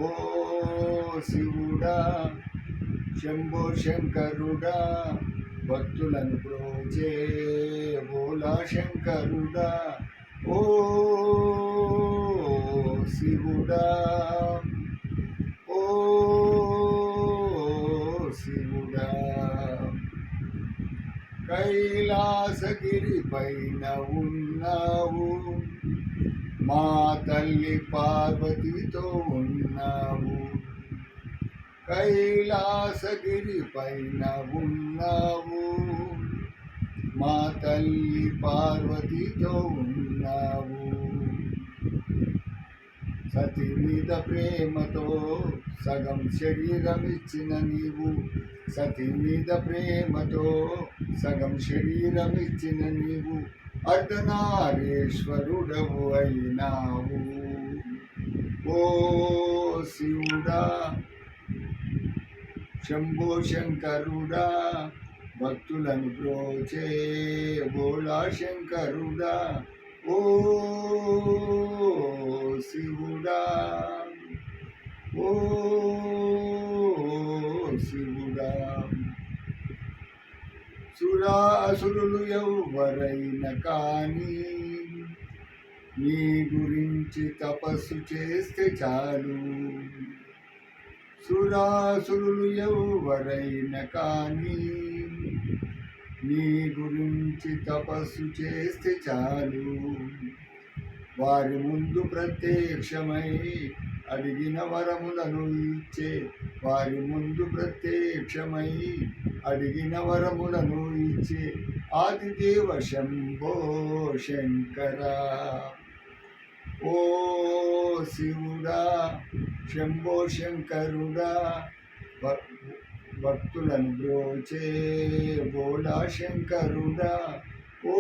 ఓ శివుడా శంభో శంకరుడా భక్తులను ప్రోచే భోలా శంకరుడా ఓ శివుడా ఓ శివుడా కైలాసగిరి పైన ఉన్నావు మా తల్లి పార్వతితో ఉన్నావు కైలాసగిరి పైన ఉన్నావు మా తల్లి పార్వతితో ఉన్నావు సతి మీద ప్రేమతో సగం శరీరం ఇచ్చిన నీవు సతి మీద ప్రేమతో సగం శరీరం ఇచ్చిన నీవు అర్ధనారీశ్వరుడవు అయినావు ఓ శివుడా శంభో శంకరుడా భక్తులను ప్రోచే భోళా శంకరుడా ఓ శివుడా ఓ శివుడా సురాసురులు ఎవ్వరైనా కానీ నీ గురించి తపస్సు చేస్తే చాలు సురాసురులు ఎవ్వరైనా కానీ నీ గురించి తపస్సు చేస్తే చాలు వారి ముందు ప్రత్యక్షమై అడిగిన వరములను ఇచ్చే వారి ముందు ప్రత్యక్షమై అడిగిన వరములను ఇచ్చే ఆదిదేవ శంభో శంకర ఓ శివుడా శంభో శంకరుడా భక్తులను బ్రోచే భోళా శంకరుడా ఓ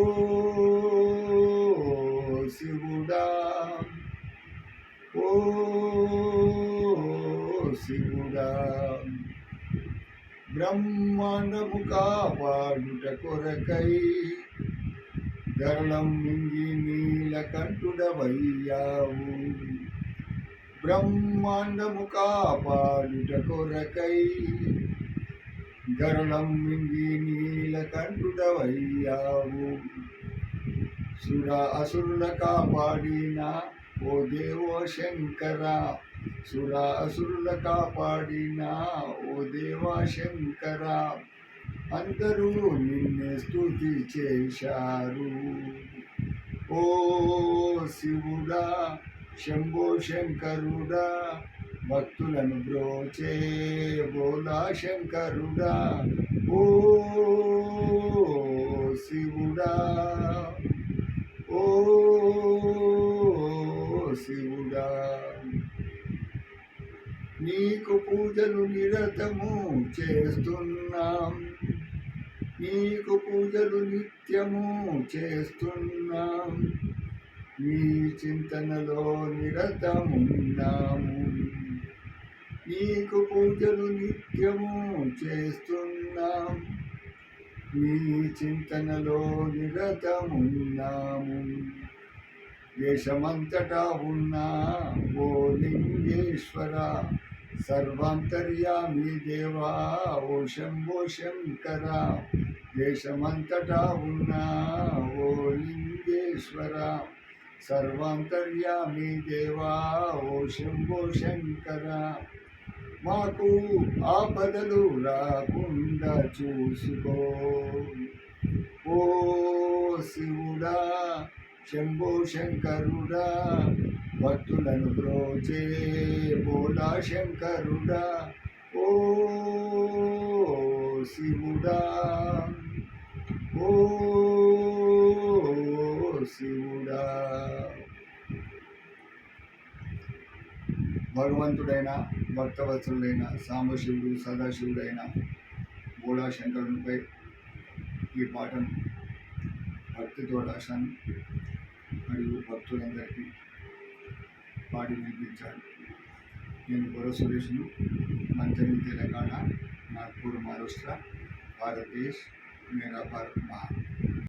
శివుడా ఓ శివుడా బ్రహ్మాండము కాపాడుట కొరకై గరళం మింగి నీలకంఠుడవయ్యావు బ్రహ్మాండము కాపాడుట కొరకై గరళం మింగి నీలకంఠుడవయ్యావు అసురుల కాపాడిన ఓ దేవో శంకర అసురుల కాపాడిన ఓ దేవా శంకర అందరూ నిన్నే స్తుతి చేశారు ఓ శివుడా శంభో శంకరుడా భక్తులను బ్రోచే భోళా శంకరుడా ఓ శివుడా ఓ శివుడా నీకు పూజలు నిరతము చేస్తున్నాం నీకు పూజలు నిత్యము చేస్తున్నాం నీ చింతనలో నిరతమున్నాము నీకు పూజలు నిత్యము చేస్తున్నాం నీ చింతనలో నిరతమున్నాము దేశమంతటా ఉన్నా ఓ లింగేశ్వర సర్వాంతర్యామి దేవా ఓ శంభో శంకర దేశమంతటా ఉన్నా ఓ లింగేశ్వర సర్వాంతర్యామి దేవా ఓ శంభో శంకర మాకు ఆపదలు రాకుండా చూసుకో ఓ శివుడా శంభో శంకరుడా భక్తులను బ్రోచే భోళా శంకరుడా ఓ శివుడా ఓ శివుడా భగవంతుడైన భక్తవత్సలుడైన సాంబశివుడు సదాశివుడైన భోళా శంకరునిపై ఈ పాటను భక్తితో రాశాను మరియు భక్తులందరికీ పాడి వినిపించాను. నేను బొర సురేష్ను, మంచని తెలంగాణ, నాగ్పూర్ మహారాష్ట్ర, భారతదేశ్, మేరా భారత్ మహా.